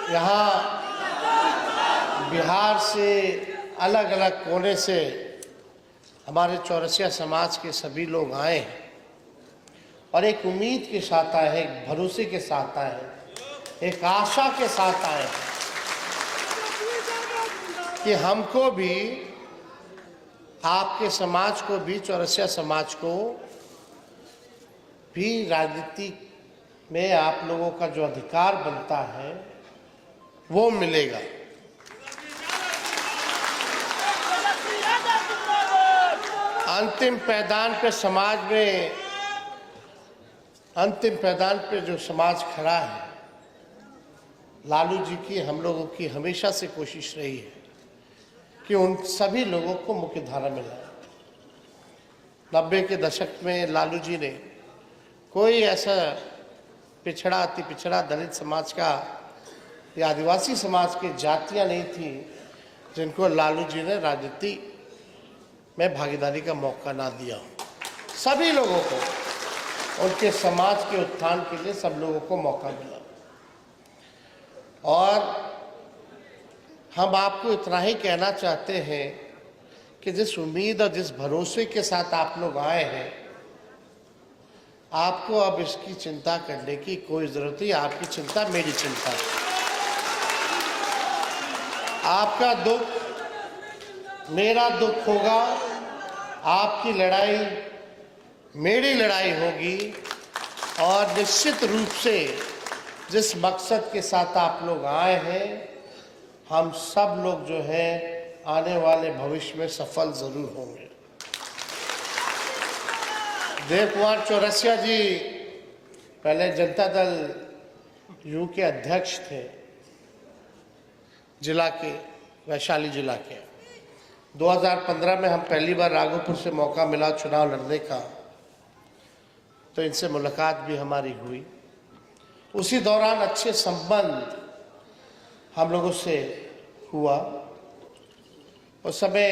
यहाँ बिहार से अलग अलग कोने से हमारे चौरसिया समाज के सभी लोग आए हैं और एक उम्मीद के साथ आए हैं, एक भरोसे के साथ आए हैं, एक आशा के साथ आए हैं कि हमको भी, आपके समाज को भी, चौरसिया समाज को भी राजनीति में आप लोगों का जो अधिकार बनता है वो मिलेगा। अंतिम पैदान पे समाज में, अंतिम पैदान पे जो समाज खड़ा है, लालू जी की, हम लोगों की हमेशा से कोशिश रही है कि उन सभी लोगों को मुख्य धारा में लाए। 90 के दशक में लालू जी ने कोई ऐसा पिछड़ा, अति पिछड़ा दलित समाज का या आदिवासी समाज की जातियां नहीं थी जिनको लालू जी ने राजनीति में भागीदारी का मौका ना दिया। सभी लोगों को, उनके समाज के उत्थान के लिए सब लोगों को मौका मिला। और हम आपको इतना ही कहना चाहते हैं कि जिस उम्मीद और जिस भरोसे के साथ आप लोग आए हैं, आपको अब इसकी चिंता करने की कोई जरूरत नहीं। आपकी चिंता मेरी चिंता है। आपका दुख मेरा दुख होगा, आपकी लड़ाई मेरी लड़ाई होगी। और निश्चित रूप से जिस मकसद के साथ आप लोग आए हैं, हम सब लोग जो है आने वाले भविष्य में सफल जरूर होंगे। देव कुमार चौरसिया जी पहले जनता दल यू के अध्यक्ष थे, जिला के, वैशाली जिला के। 2015 में हम पहली बार राघोपुर से मौका मिला चुनाव लड़ने का, तो इनसे मुलाकात भी हमारी हुई। उसी दौरान अच्छे संबंध हम लोगों से हुआ। उस समय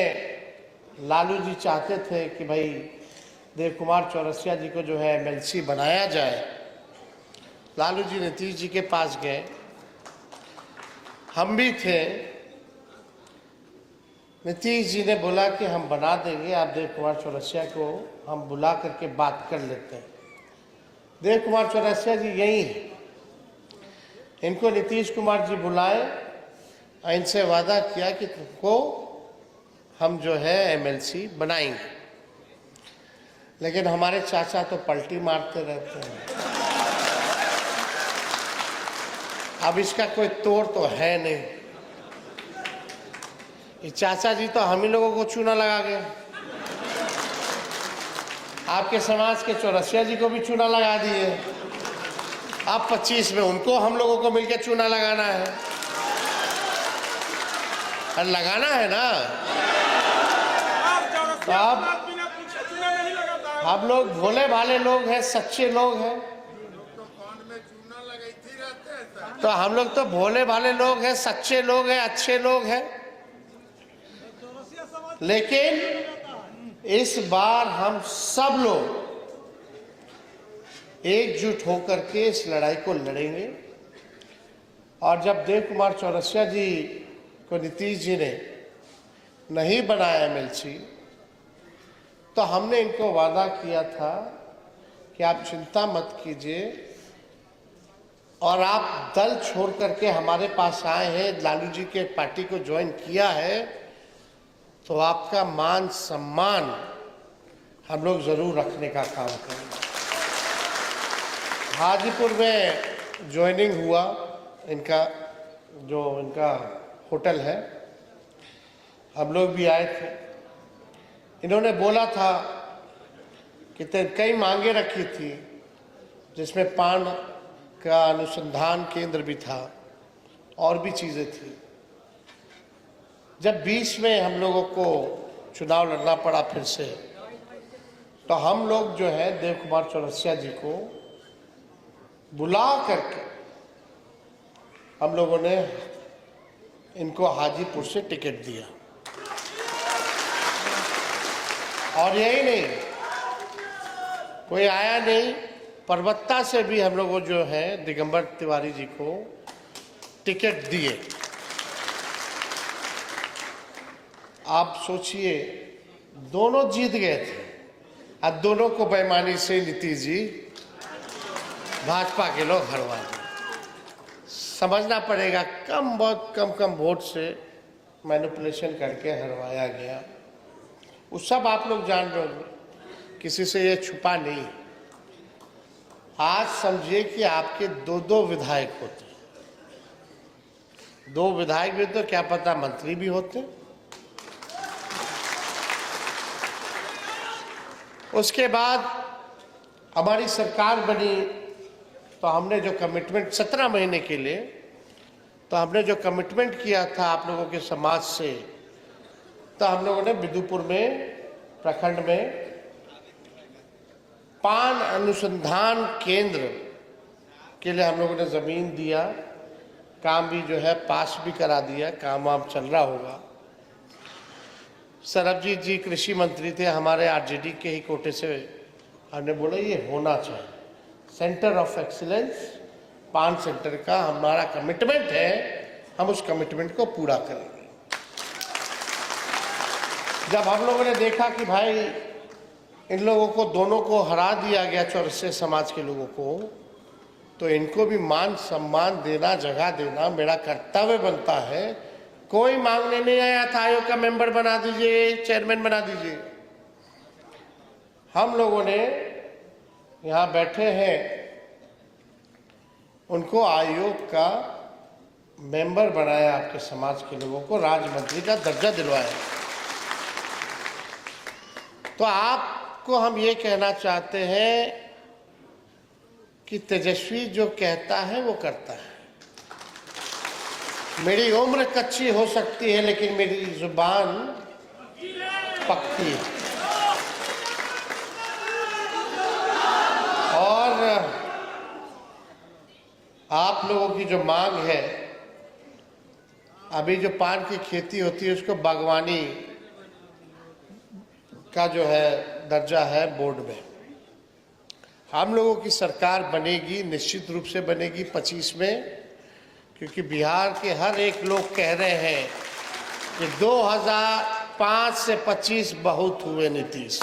लालू जी चाहते थे कि भाई देव कुमार चौरसिया जी को जो है एमएलसी बनाया जाए। लालू जी नीतीश जी के पास गए, हम भी थे। नीतीश जी ने बोला कि हम बना देंगे, आप देव कुमार चौरसिया को हम बुला करके बात कर लेते हैं। देव कुमार चौरसिया जी यही है, इनको नीतीश कुमार जी बुलाए, इनसे वादा किया कि तुमको हम जो है एमएलसी बनाएंगे। लेकिन हमारे चाचा तो पलटी मारते रहते हैं। अब इसका कोई तोड़ तो है नहीं। ये चाचा जी तो हम ही लोगों को चूना लगा गए। आपके समाज के चौरसिया जी को भी चूना लगा दिए। अब 25 में उनको हम लोगों को मिलकर चूना लगाना है। अरे लगाना है ना। तो अब हम लोग भोले भाले लोग हैं, सच्चे लोग हैं। तो हम लोग तो भोले भाले लोग हैं, सच्चे लोग हैं, अच्छे लोग हैं। लेकिन इस बार हम सब लोग एकजुट होकर के इस लड़ाई को लड़ेंगे। और जब देव कुमार चौरसिया जी को नीतीश जी ने नहीं बनाया एमएलसी, तो हमने इनको वादा किया था कि आप चिंता मत कीजिए, और आप दल छोड़ करके हमारे पास आए हैं, लालू जी के पार्टी को ज्वाइन किया है, तो आपका मान सम्मान हम लोग जरूर रखने का काम करेंगे। हाजीपुर में ज्वाइनिंग हुआ इनका, जो इनका होटल है, हम लोग भी आए थे। इन्होंने बोला था कि कई मांगे रखी थी, जिसमें पान का अनुसंधान केंद्र भी था और भी चीज़ें थी। जब बीच में हम लोगों को चुनाव लड़ना पड़ा फिर से, तो हम लोग जो है देव कुमार चौरसिया जी को बुला करके हम लोगों ने इनको हाजीपुर से टिकट दिया। और यही नहीं, कोई आया नहीं, परबत्ता से भी हम लोगों जो है दिगंबर तिवारी जी को टिकट दिए। आप सोचिए, दोनों जीत गए थे, अब दोनों को बेईमानी से नीतीश जी भाजपा के लोग हरवा दिए। समझना पड़ेगा, बहुत कम वोट से मैनिपुलेशन करके हरवाया गया। वो सब आप लोग जान रहे होंगे, किसी से ये छुपा नहीं। आज समझिए कि आपके दो विधायक होते, 2 विधायक भी तो क्या पता मंत्री भी होते। उसके बाद हमारी सरकार बनी तो हमने जो कमिटमेंट 17 महीने के लिए, तो हमने जो कमिटमेंट किया था आप लोगों के समाज से, तो हम लोगों ने बिदुपुर में प्रखंड में पान अनुसंधान केंद्र के लिए हम लोगों ने जमीन दिया, काम भी जो है पास भी करा दिया, काम वाम चल रहा होगा। सरबजीत जी कृषि मंत्री थे हमारे, आरजेडी के ही कोटे से, हमने बोला ये होना चाहिए सेंटर ऑफ एक्सीलेंस पान सेंटर का, हमारा कमिटमेंट है, हम उस कमिटमेंट को पूरा करेंगे। जब हम लोगों ने देखा कि भाई इन लोगों को दोनों को हरा दिया गया, चौरसिया समाज के लोगों को, तो इनको भी मान सम्मान देना, जगह देना मेरा कर्तव्य बनता है। कोई मांगने नहीं आया था आयोग का मेंबर बना दीजिए, चेयरमैन बना दीजिए। हम लोगों ने यहाँ बैठे हैं, उनको आयोग का मेंबर बनाया, आपके समाज के लोगों को राज्य मंत्री का दर्जा दिलवाया। तो आपको हम ये कहना चाहते हैं कि तेजस्वी जो कहता है वो करता है। मेरी उम्र कच्ची हो सकती है लेकिन मेरी जुबान पक्की है। और आप लोगों की जो मांग है, अभी जो पान की खेती होती है उसको बागवानी का जो है दर्जा है बोर्ड में। हम लोगों की सरकार बनेगी, निश्चित रूप से बनेगी 25 में, क्योंकि बिहार के हर एक लोग कह रहे हैं कि 2005 से 25 बहुत हुए नीतीश।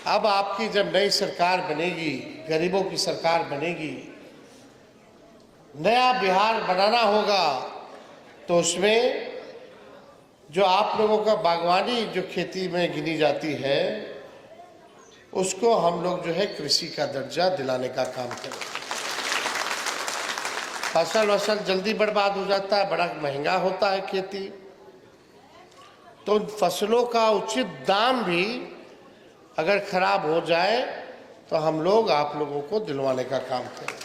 अब आपकी जब नई सरकार बनेगी, गरीबों की सरकार बनेगी, नया बिहार बनाना होगा, तो उसमें जो आप लोगों का बागवानी जो खेती में गिनी जाती है उसको हम लोग जो है कृषि का दर्जा दिलाने का काम करें। फसल जल्दी बर्बाद हो जाता है, बड़ा महंगा होता है खेती, तो उन फसलों का उचित दाम भी अगर खराब हो जाए तो हम लोग आप लोगों को दिलवाने का काम करें।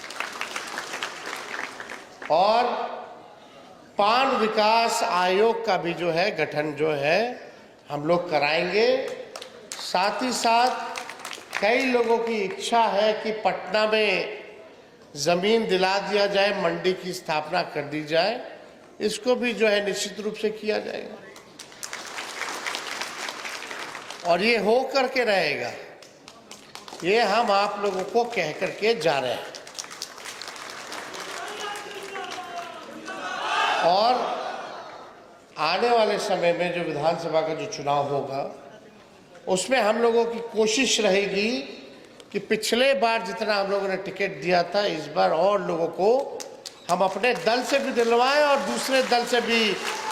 और पान विकास आयोग का भी जो है गठन जो है हम लोग कराएंगे। साथ ही साथ कई लोगों की इच्छा है कि पटना में जमीन दिला दिया जाए, मंडी की स्थापना कर दी जाए, इसको भी जो है निश्चित रूप से किया जाएगा और ये हो करके रहेगा। ये हम आप लोगों को कह करके जा रहे हैं। और आने वाले समय में जो विधानसभा का जो चुनाव होगा उसमें हम लोगों की कोशिश रहेगी कि पिछले बार जितना हम लोगों ने टिकट दिया था, इस बार और लोगों को हम अपने दल से भी दिलवाएं और दूसरे दल से भी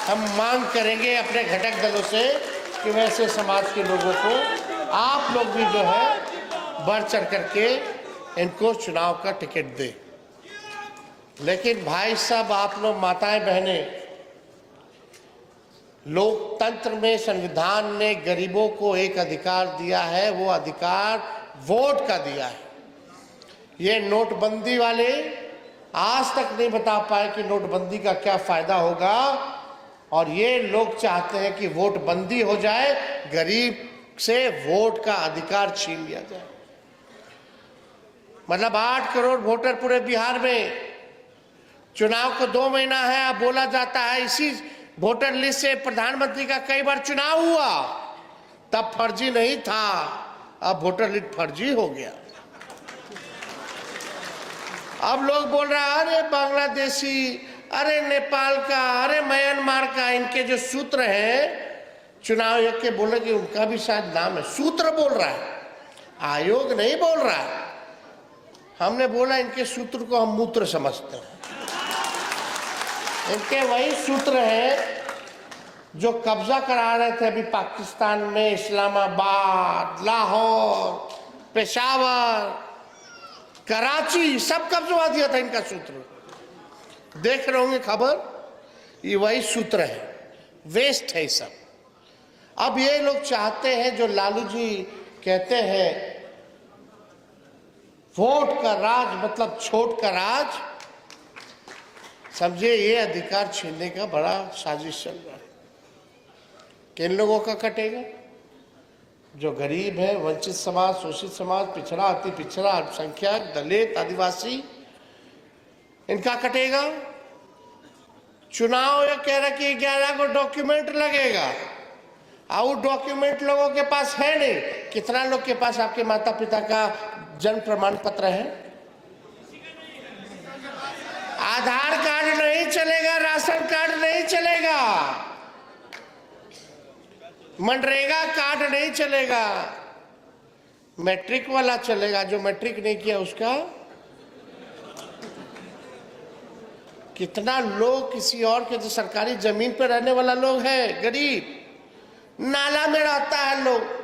हम मांग करेंगे अपने घटक दलों से कि वैसे समाज के लोगों को आप लोग भी जो है बढ़ चढ़ करके इनको चुनाव का टिकट दें। लेकिन भाई साहब, आप लोग माताएं बहनें, लोकतंत्र में संविधान ने गरीबों को एक अधिकार दिया है, वो अधिकार वोट का दिया है। ये नोटबंदी वाले आज तक नहीं बता पाए कि नोटबंदी का क्या फायदा होगा, और ये लोग चाहते हैं कि वोट बंदी हो जाए, गरीब से वोट का अधिकार छीन लिया जाए। मतलब 8 करोड़ वोटर पूरे बिहार में, चुनाव को 2 महीना है, अब बोला जाता है इसी वोटर लिस्ट से प्रधानमंत्री का कई बार चुनाव हुआ, तब फर्जी नहीं था, अब वोटर लिस्ट फर्जी हो गया। अब लोग बोल रहे हैं अरे बांग्लादेशी, अरे नेपाल का, अरे म्यांमार का, इनके जो सूत्र हैं चुनाव आयोग के, बोले कि उनका भी शायद नाम है। सूत्र बोल रहा है, आयोग नहीं बोल रहा है। हमने बोला इनके सूत्र को हम मूत्र समझते हैं। इनके वही सूत्र हैं जो कब्जा करा रहे थे अभी पाकिस्तान में, इस्लामाबाद, लाहौर, पेशावर, कराची, सब कब्जा दिया था इनका सूत्र। देख रहे होंगे खबर, ये वही सूत्र है, वेस्ट है सब। अब ये लोग चाहते हैं, जो लालू जी कहते हैं वोट का राज मतलब छोट का राज, समझे ये अधिकार छीनने का बड़ा साजिश चल रहा है। किन लोगों का कटेगा? जो गरीब है, वंचित समाज, शोषित समाज, पिछड़ा, अति पिछड़ा, अल्पसंख्यक, दलित, आदिवासी, इनका कटेगा। चुनाव ये कह रहा कि 11 को डॉक्यूमेंट लगेगा, और डॉक्यूमेंट लोगों के पास है नहीं। कितना लोग के पास आपके माता पिता का जन्म प्रमाण पत्र है? आधार कार्ड नहीं चलेगा, राशन कार्ड नहीं चलेगा, मनरेगा कार्ड नहीं चलेगा, मैट्रिक वाला चलेगा। जो मैट्रिक नहीं किया उसका। कितना लोग किसी और के जो सरकारी जमीन पर रहने वाला लोग है, गरीब, नाला में रहता है लोग,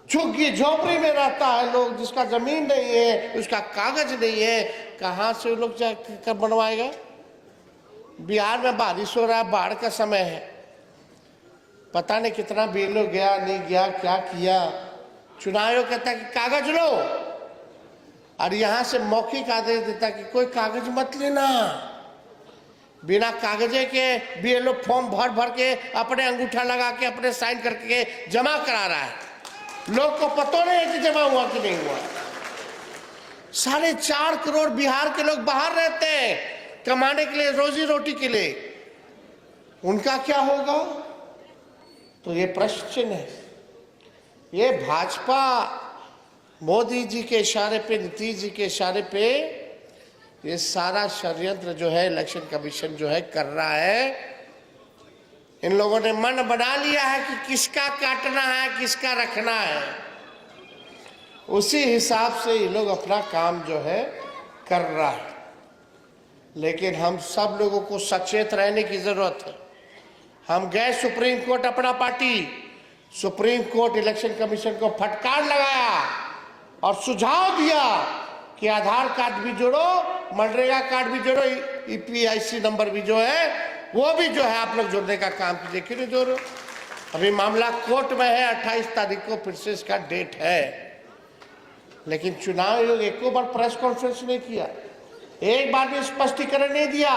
झुग्गी झोपड़ी में रहता है लोग, जिसका जमीन नहीं है, उसका कागज नहीं है, कहां से वो लोग जाकर बनवाएगा? बिहार में बारिश हो रहा है, बाढ़ का समय है, पता नहीं कितना बीएलओ गया नहीं गया, क्या किया। चुनाव आयोग कहता है कि कागज लो, और यहां से मौखिक आदेश देता है कि कोई कागज मत लेना। बिना कागजे के बीएलओ फॉर्म भर भर के अपने अंगूठा लगा के अपने साइन करके जमा करा रहा है। लोग को पता नहीं है कि जमा हुआ कि नहीं हुआ। 4.5 करोड़ बिहार के लोग बाहर रहते हैं कमाने के लिए, रोजी रोटी के लिए, उनका क्या होगा? तो ये प्रश्न चिन्ह है। ये भाजपा मोदी जी के इशारे पे, नीतीश जी के इशारे पे ये सारा षड्यंत्र जो है इलेक्शन कमीशन जो है कर रहा है। इन लोगों ने मन बना लिया है कि किसका काटना है, किसका रखना है। उसी हिसाब से ये लोग अपना काम जो है कर रहा है। लेकिन हम सब लोगों को सचेत रहने की जरूरत है। हम गए सुप्रीम कोर्ट, अपना party supreme court election commission को फटकार लगाया और सुझाव दिया कि आधार कार्ड भी जोड़ो, मनरेगा कार्ड भी जोड़ो, ईपीआईसी नंबर भी जो है वो भी जो है आप लोग जोड़ने का काम कीजिए। क्यों नहीं जोड़ो? अभी मामला कोर्ट में है, 28 तारीख को फिर से इसका डेट है। लेकिन चुनाव आयोग एक बार प्रेस कॉन्फ्रेंस नहीं किया, एक बार भी स्पष्टीकरण नहीं दिया।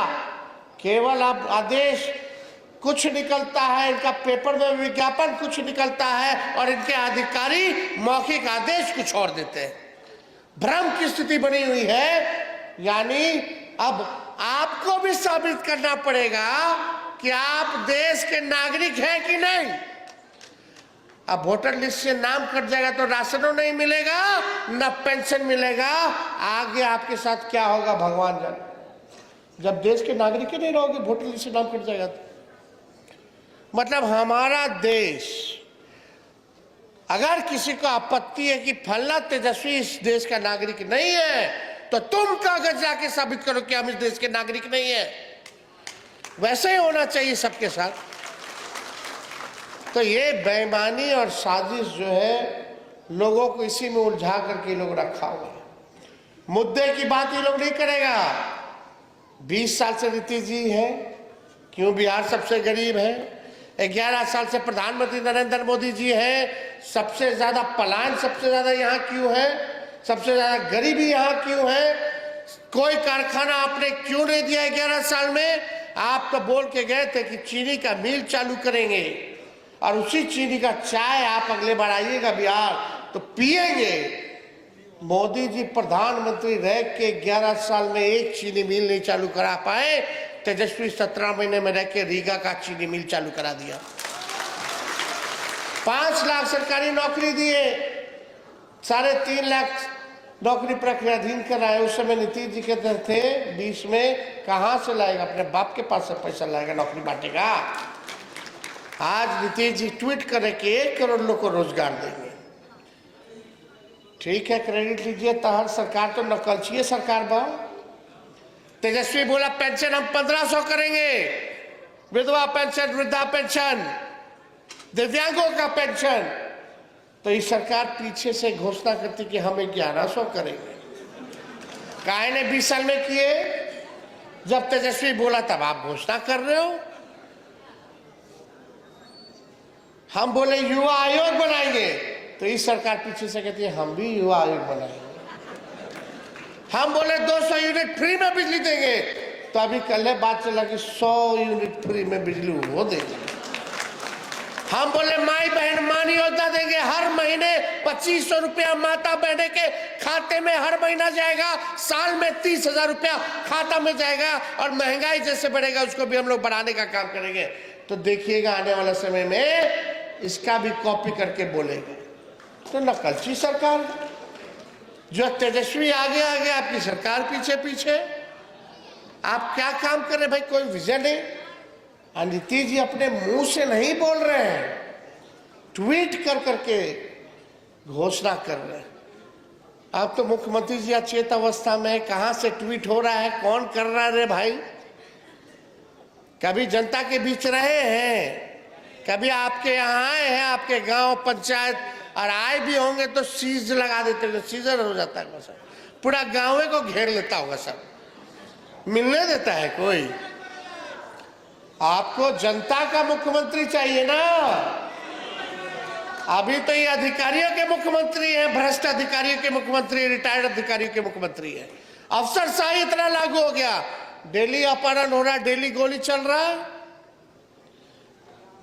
केवल अब आदेश कुछ निकलता है, इनका पेपर में विज्ञापन कुछ निकलता है, और इनके अधिकारी मौखिक आदेश कुछ और देते हैं। भ्रम की स्थिति बनी हुई है। यानी अब आपको भी साबित करना पड़ेगा कि आप देश के नागरिक हैं कि नहीं। अब वोटर लिस्ट से नाम कट जाएगा तो राशनों नहीं मिलेगा, न पेंशन मिलेगा। आगे आपके साथ क्या होगा भगवान जाने। जब देश के नागरिक ही नहीं रहोगे, वोटर लिस्ट से नाम कट जाएगा तो मतलब हमारा देश, अगर किसी को आपत्ति है कि फलना तेजस्वी इस देश का नागरिक नहीं है, तो तुम कागज जाके साबित करो कि हम इस देश के नागरिक नहीं है। वैसे ही होना चाहिए सबके साथ। तो ये बेईमानी और साजिश जो है लोगों को इसी में उलझा करके लोग रखा हुआ है। मुद्दे की बात ये लोग नहीं करेगा। 20 साल से नीतीश जी है, क्यों बिहार सबसे गरीब है। 11 साल से प्रधानमंत्री नरेंद्र मोदी जी है, सबसे ज्यादा पलायन सबसे ज्यादा यहाँ क्यों है, सबसे ज्यादा गरीबी यहाँ क्यों है। कोई कारखाना आपने क्यों नहीं दिया 11 साल में। आप तो बोल के गए थे कि चीनी का मिल चालू करेंगे, और उसी चीनी का चाय आप अगले बार आइएगा बिहार तो पिएंगे। मोदी जी प्रधानमंत्री रह के 11 साल में एक चीनी मिल नहीं चालू करा पाए। तेजस्वी 17 महीने में रह के रीगा का चीनी मिल चालू करा दिया। 5 लाख सरकारी नौकरी दिए, 3.5 लाख नौकरी प्रक्रियाधीन कराए। उस समय नीतीश जी कहते थे 20 में कहां से लाएगा, अपने बाप के पास से पैसा लाएगा, नौकरी बांटेगा। आज नीतीश जी ट्वीट करे कि 1 करोड़ लोग को रोजगार देंगे। ठीक है, क्रेडिट लीजिए, तहर सरकार तो नकलची सरकार बा। तेजस्वी बोला पेंशन हम 1500 करेंगे, विधवा पेंशन, वृद्धा पेंशन, दिव्यांगों का पेंशन। तो इस सरकार पीछे से घोषणा करती कि हम 1100 करेंगे। काहे ने 20 साल में किए? जब तेजस्वी बोला तब आप घोषणा कर रहे हो। हम बोले युवा आयोग बनाएंगे, तो इस सरकार पीछे से कहती है हम भी युवा आयोग बनाएंगे। हम बोले 200 यूनिट फ्री में बिजली देंगे, तो अभी कल बात चला कि 100 यूनिट फ्री में बिजली वो देंगे। हम बोले माई बहन मान योजना देंगे, हर महीने 2500 रुपया माता बहने के खाते में हर महीना जाएगा, साल में 30,000 रुपया खाता में जाएगा। और महंगाई जैसे बढ़ेगा उसको भी हम लोग बढ़ाने का काम करेंगे। तो देखिएगा आने वाले समय में इसका भी कॉपी करके बोलेगा। तो नकलची सरकार, जो तेजस्वी आगे आगे, आपकी सरकार पीछे पीछे। आप क्या काम कर रहे भाई, कोई विजन नहीं। नीतीश जी अपने मुंह से नहीं बोल रहे हैं, ट्वीट कर करके घोषणा कर रहे हैं। अब तो मुख्यमंत्री जी अचेत अवस्था में, कहां से ट्वीट हो रहा है, कौन कर रहा है रे भाई। कभी जनता के बीच रहे हैं, कभी आपके यहाँ आए हैं, आपके गांव पंचायत, और आए भी होंगे तो सीज लगा देते हैं, सीजर हो जाता है सब, पूरा गांव को घेर लेता होगा, सब मिलने देता है कोई। आपको जनता का मुख्यमंत्री चाहिए ना। अभी तो ये अधिकारियों के मुख्यमंत्री हैं, भ्रष्ट अधिकारियों के मुख्यमंत्री, रिटायर्ड अधिकारियों के मुख्यमंत्री है। अफसरशाही इतना लागू हो गया, डेली अपहरण हो रहा, डेली गोली चल रहा है,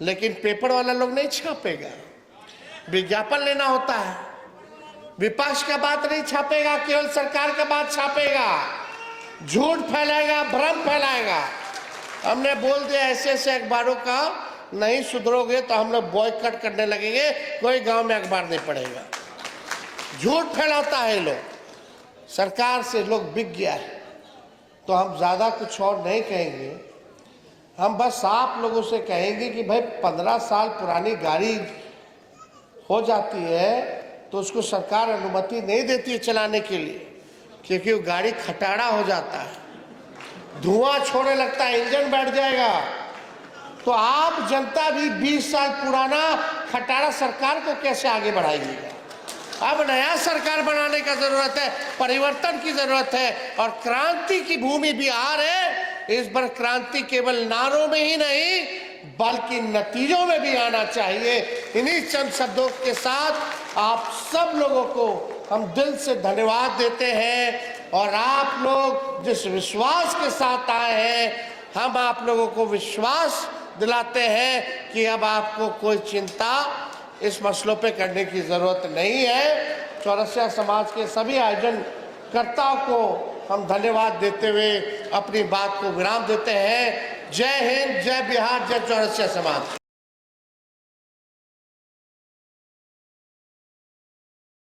लेकिन पेपर वाला लोग नहीं छापेगा। विज्ञापन लेना होता है, विपक्ष का बात नहीं छापेगा, केवल सरकार का बात छापेगा, झूठ फैलाएगा, भ्रम फैलाएगा। हमने बोल दिया ऐसे ऐसे अखबारों का, नहीं सुधरोगे तो हम लोग बॉयकॉट करने लगेंगे, कोई गांव में अखबार नहीं पड़ेगा। झूठ फैलाता है लोग, सरकार से लोग बिक गया है। तो हम ज्यादा कुछ और नहीं कहेंगे, हम बस आप लोगों से कहेंगे कि भाई 15 साल पुरानी गाड़ी हो जाती है तो उसको सरकार अनुमति नहीं देती है चलाने के लिए, क्योंकि वो गाड़ी खटारा हो जाता है, धुआं छोड़ने लगता है, इंजन बैठ जाएगा। तो आप जनता भी 20 साल पुराना खटारा सरकार को कैसे आगे बढ़ाइएगा। अब नया सरकार बनाने का जरूरत है, परिवर्तन की जरूरत है, और क्रांति की भूमि बिहार है। इस बार क्रांति केवल नारों में ही नहीं बल्कि नतीजों में भी आना चाहिए। इन्हीं चंद शब्दों के साथ आप सब लोगों को हम दिल से धन्यवाद देते हैं। और आप लोग जिस विश्वास के साथ आए हैं, हम आप लोगों को विश्वास दिलाते हैं कि अब आपको कोई चिंता इस मसलों पे करने की जरूरत नहीं है। चौरसिया समाज के सभी आयोजनकर्ताओं को हम धन्यवाद देते हुए अपनी बात को विराम देते हैं। जय हिंद, जय बिहार, जय चौरसिया समाज।